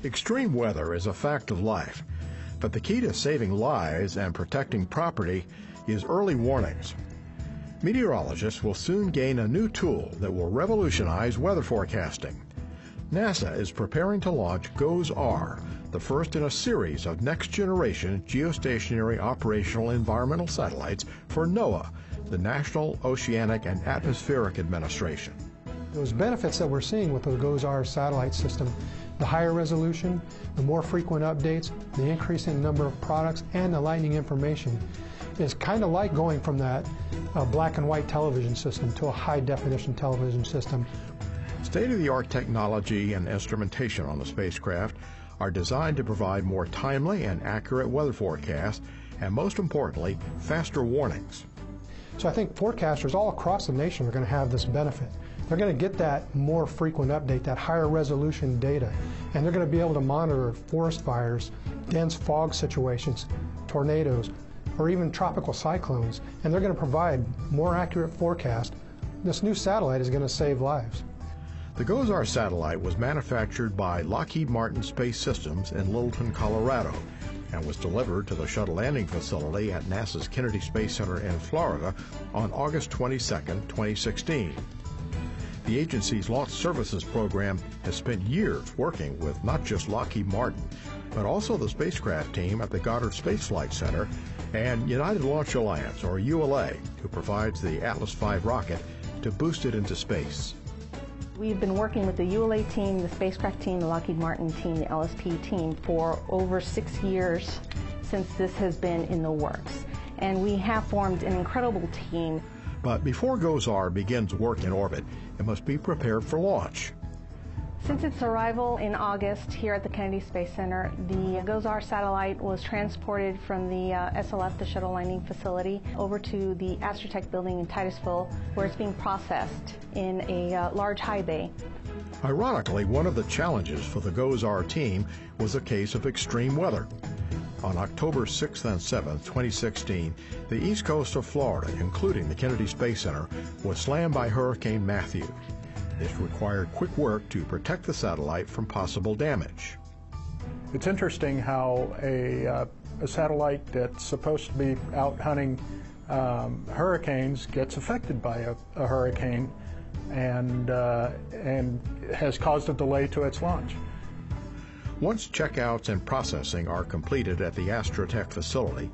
Extreme weather is a fact of life, but the key to saving lives and protecting property is early warnings. Meteorologists will soon gain a new tool that will revolutionize weather forecasting. NASA is preparing to launch GOESR, the first in a series of next-generation geostationary operational environmental satellites for NOAA, the National Oceanic and Atmospheric Administration. Those benefits that we're seeing with the GOESR satellite system, the higher resolution, the more frequent updates, the increase in number of products, and the lightning information, is kind of like going from that black and white television system to a high-definition television system. State-of-the-art technology and instrumentation on the spacecraft are designed to provide more timely and accurate weather forecasts, and most importantly, faster warnings. So I think forecasters all across the nation are going to have this benefit. They're going to get that more frequent update, that higher resolution data, and they're going to be able to monitor forest fires, dense fog situations, tornadoes, or even tropical cyclones, and they're going to provide more accurate forecast. This new satellite is going to save lives. The GOESR satellite was manufactured by Lockheed Martin Space Systems in Littleton, Colorado, and was delivered to the shuttle landing facility at NASA's Kennedy Space Center in Florida on August 22, 2016. The agency's Launch Services Program has spent years working with not just Lockheed Martin, but also the spacecraft team at the Goddard Space Flight Center and United Launch Alliance, or ULA, who provides the Atlas V rocket to boost it into space. We've been working with the ULA team, the spacecraft team, the Lockheed Martin team, the LSP team for over 6 years since this has been in the works. And we have formed an incredible team. But before GOESR begins work in orbit, it must be prepared for launch. Since its arrival in August here at the Kennedy Space Center, the GOESR satellite was transported from the SLF, the Shuttle Landing Facility, over to the Astrotech building in Titusville, where it's being processed in a large high bay. Ironically, one of the challenges for the GOESR team was a case of extreme weather. On October 6th and 7th, 2016, the east coast of Florida, including the Kennedy Space Center, was slammed by Hurricane Matthew. This required quick work to protect the satellite from possible damage. It's interesting how a satellite that's supposed to be out hunting hurricanes gets affected by a hurricane and has caused a delay to its launch. Once checkouts and processing are completed at the Astrotech facility,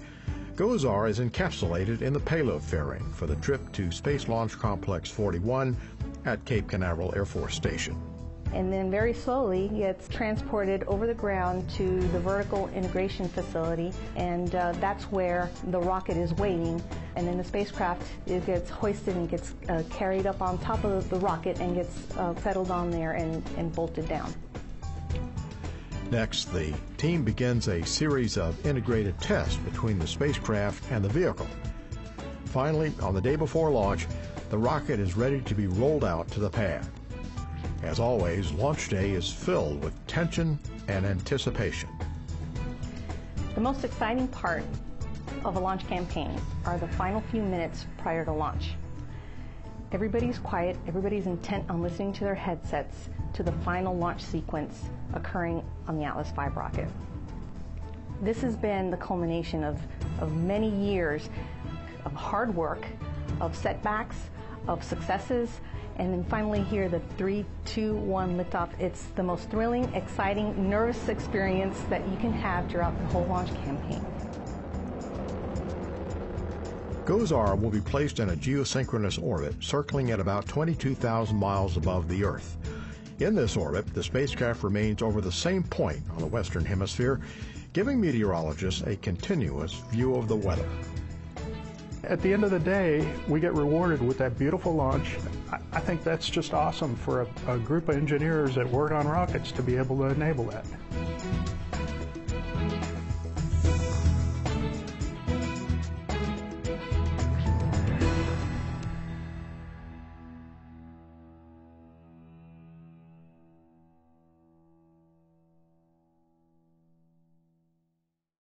GOESR is encapsulated in the payload fairing for the trip to Space Launch Complex 41 at Cape Canaveral Air Force Station. And then very slowly gets transported over the ground to the vertical integration facility, and that's where the rocket is waiting. And then the spacecraft gets hoisted and gets carried up on top of the rocket and gets settled on there and bolted down. Next, the team begins a series of integrated tests between the spacecraft and the vehicle. Finally, on the day before launch, the rocket is ready to be rolled out to the pad. As always, launch day is filled with tension and anticipation. The most exciting part of a launch campaign are the final few minutes prior to launch. Everybody's quiet, everybody's intent on listening to their headsets to the final launch sequence occurring on the Atlas V rocket. This has been the culmination of many years of hard work, of setbacks, of successes, and then finally here, the 3, 2, 1 liftoff. It's the most thrilling, exciting, nervous experience that you can have throughout the whole launch campaign. GOESR will be placed in a geosynchronous orbit circling at about 22,000 miles above the Earth. In this orbit, the spacecraft remains over the same point on the Western Hemisphere, giving meteorologists a continuous view of the weather. At the end of the day, we get rewarded with that beautiful launch. I think that's just awesome for a group of engineers that work on rockets to be able to enable that.